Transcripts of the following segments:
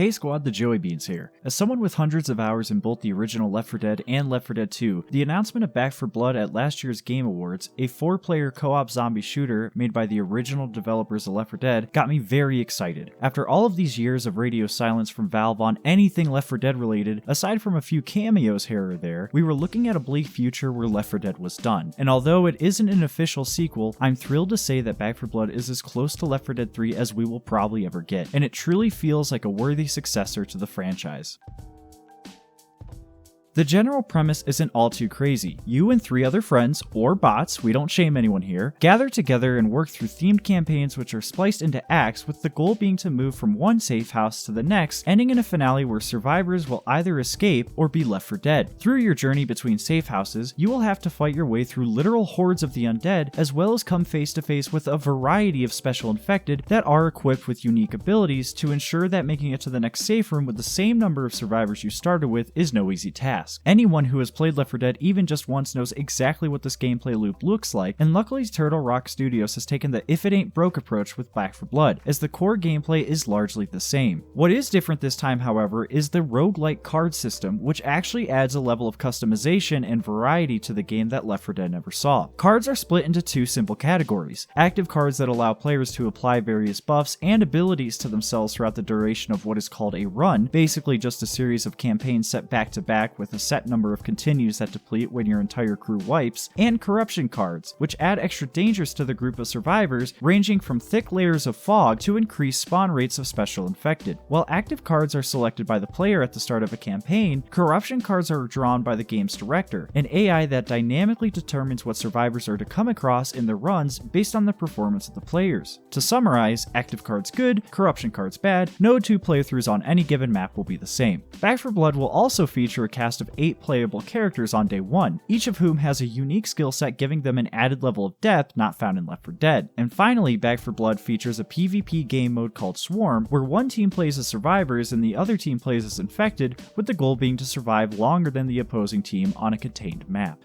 Hey squad, TheJoeyBeans here. As someone with hundreds of hours in both the original Left 4 Dead and Left 4 Dead 2, the announcement of Back 4 Blood at last year's Game Awards, a 4-player co-op zombie shooter made by the original developers of Left 4 Dead, got me very excited. After all of these years of radio silence from Valve on anything Left 4 Dead related, aside from a few cameos here or there, we were looking at a bleak future where Left 4 Dead was done. And although it isn't an official sequel, I'm thrilled to say that Back 4 Blood is as close to Left 4 Dead 3 as we will probably ever get, and it truly feels like a worthy successor to the franchise. The general premise isn't all too crazy. You and 3 other friends, or bots, we don't shame anyone here, gather together and work through themed campaigns which are spliced into acts, with the goal being to move from one safe house to the next, ending in a finale where survivors will either escape or be left for dead. Through your journey between safe houses, you will have to fight your way through literal hordes of the undead, as well as come face to face with a variety of special infected that are equipped with unique abilities to ensure that making it to the next safe room with the same number of survivors you started with is no easy task. Anyone who has played Left 4 Dead even just once knows exactly what this gameplay loop looks like, and luckily Turtle Rock Studios has taken the if it ain't broke approach with Back 4 Blood, as the core gameplay is largely the same. What is different this time, however, is the roguelike card system, which actually adds a level of customization and variety to the game that Left 4 Dead never saw. Cards are split into 2 simple categories: active cards that allow players to apply various buffs and abilities to themselves throughout the duration of what is called a run, basically just a series of campaigns set back to back with a set number of continues that deplete when your entire crew wipes, and corruption cards, which add extra dangers to the group of survivors, ranging from thick layers of fog to increased spawn rates of special infected. While active cards are selected by the player at the start of a campaign, corruption cards are drawn by the game's director, an AI that dynamically determines what survivors are to come across in the runs based on the performance of the players. To summarize, active cards good, corruption cards bad, no 2 playthroughs on any given map will be the same. Back 4 Blood will also feature a cast of 8 playable characters on day 1, each of whom has a unique skill set giving them an added level of depth not found in Left 4 Dead. And finally, Back 4 Blood features a PvP game mode called Swarm, where one team plays as survivors and the other team plays as infected, with the goal being to survive longer than the opposing team on a contained map.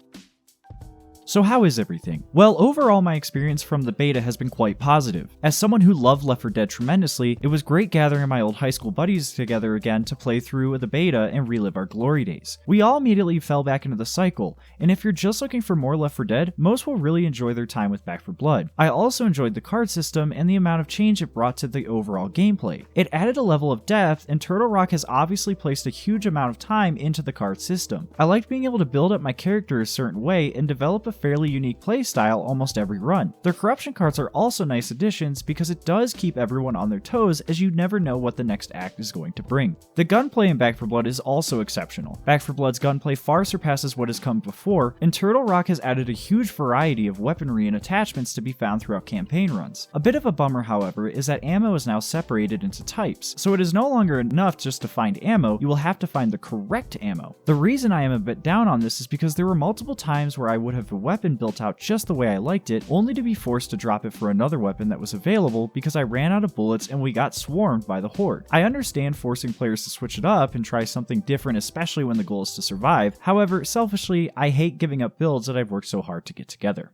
So how is everything? Well, overall my experience from the beta has been quite positive. As someone who loved Left 4 Dead tremendously, it was great gathering my old high school buddies together again to play through the beta and relive our glory days. We all immediately fell back into the cycle, and if you're just looking for more Left 4 Dead, most will really enjoy their time with Back 4 Blood. I also enjoyed the card system and the amount of change it brought to the overall gameplay. It added a level of depth, and Turtle Rock has obviously placed a huge amount of time into the card system. I liked being able to build up my character a certain way and develop a fairly unique playstyle almost every run. Their corruption cards are also nice additions because it does keep everyone on their toes, as you never know what the next act is going to bring. The gunplay in Back 4 Blood is also exceptional. Back 4 Blood's gunplay far surpasses what has come before, and Turtle Rock has added a huge variety of weaponry and attachments to be found throughout campaign runs. A bit of a bummer, however, is that ammo is now separated into types, so it is no longer enough just to find ammo, you will have to find the correct ammo. The reason I am a bit down on this is because there were multiple times where I would have a weapon built out just the way I liked it, only to be forced to drop it for another weapon that was available because I ran out of bullets and we got swarmed by the horde. I understand forcing players to switch it up and try something different, especially when the goal is to survive. However, selfishly, I hate giving up builds that I've worked so hard to get together.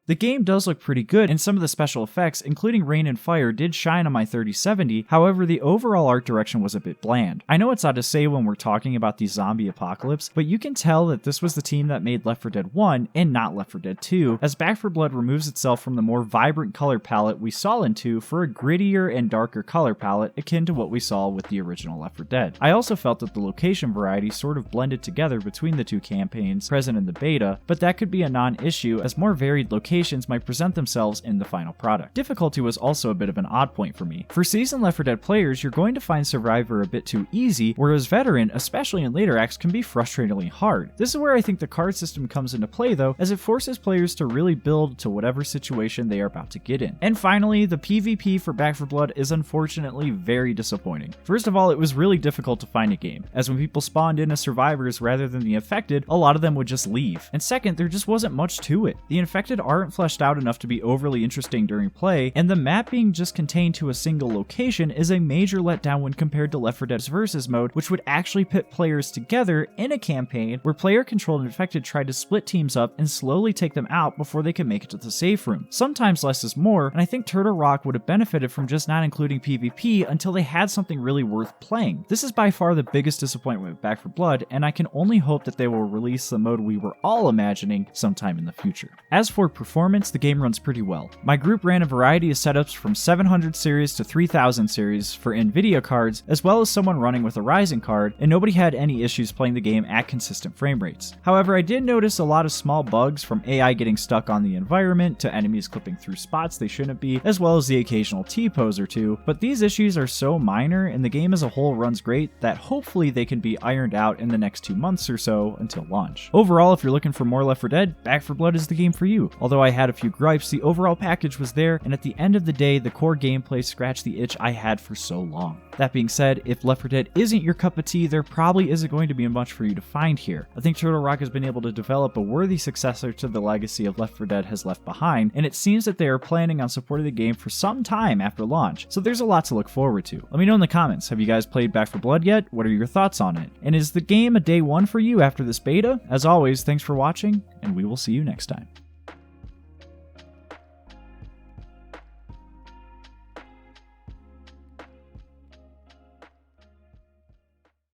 The game does look pretty good, and some of the special effects, including rain and fire, did shine on my 3070, however the overall art direction was a bit bland. I know it's odd to say when we're talking about the zombie apocalypse, but you can tell that this was the team that made Left 4 Dead 1 and not Left 4 Dead 2, as Back 4 Blood removes itself from the more vibrant color palette we saw in 2 for a grittier and darker color palette akin to what we saw with the original Left 4 Dead. I also felt that the location variety sort of blended together between the 2 campaigns present in the beta, but that could be a non-issue as more varied locations might present themselves in the final product. Difficulty was also a bit of an odd point for me. For seasoned Left 4 Dead players, you're going to find Survivor a bit too easy, whereas Veteran, especially in later acts, can be frustratingly hard. This is where I think the card system comes into play though, as it forces players to really build to whatever situation they are about to get in. And finally, the PvP for Back 4 Blood is unfortunately very disappointing. First of all, it was really difficult to find a game, as when people spawned in as survivors rather than the infected, a lot of them would just leave. And second, there just wasn't much to it. The infected are aren't fleshed out enough to be overly interesting during play, and the map being just contained to a single location is a major letdown when compared to Left 4 Dead's Versus mode, which would actually pit players together in a campaign where player-controlled infected tried to split teams up and slowly take them out before they could make it to the safe room. Sometimes less is more, and I think Turtle Rock would have benefited from just not including PvP until they had something really worth playing. This is by far the biggest disappointment with Back 4 Blood, and I can only hope that they will release the mode we were all imagining sometime in the future. As for performance, the game runs pretty well. My group ran a variety of setups from 700 series to 3000 series for Nvidia cards, as well as someone running with a Ryzen card, and nobody had any issues playing the game at consistent frame rates. However, I did notice a lot of small bugs, from AI getting stuck on the environment to enemies clipping through spots they shouldn't be, as well as the occasional T-pose or two, but these issues are so minor and the game as a whole runs great that hopefully they can be ironed out in the next 2 months or so until launch. Overall, if you're looking for more Left 4 Dead, Back 4 Blood is the game for you. Although I had a few gripes, the overall package was there, and at the end of the day, the core gameplay scratched the itch I had for so long. That being said, if Left 4 Dead isn't your cup of tea, there probably isn't going to be much for you to find here. I think Turtle Rock has been able to develop a worthy successor to the legacy of Left 4 Dead has left behind, and it seems that they are planning on supporting the game for some time after launch, so there's a lot to look forward to. Let me know in the comments, have you guys played Back 4 Blood yet? What are your thoughts on it? And is the game a day one for you after this beta? As always, thanks for watching, and we will see you next time.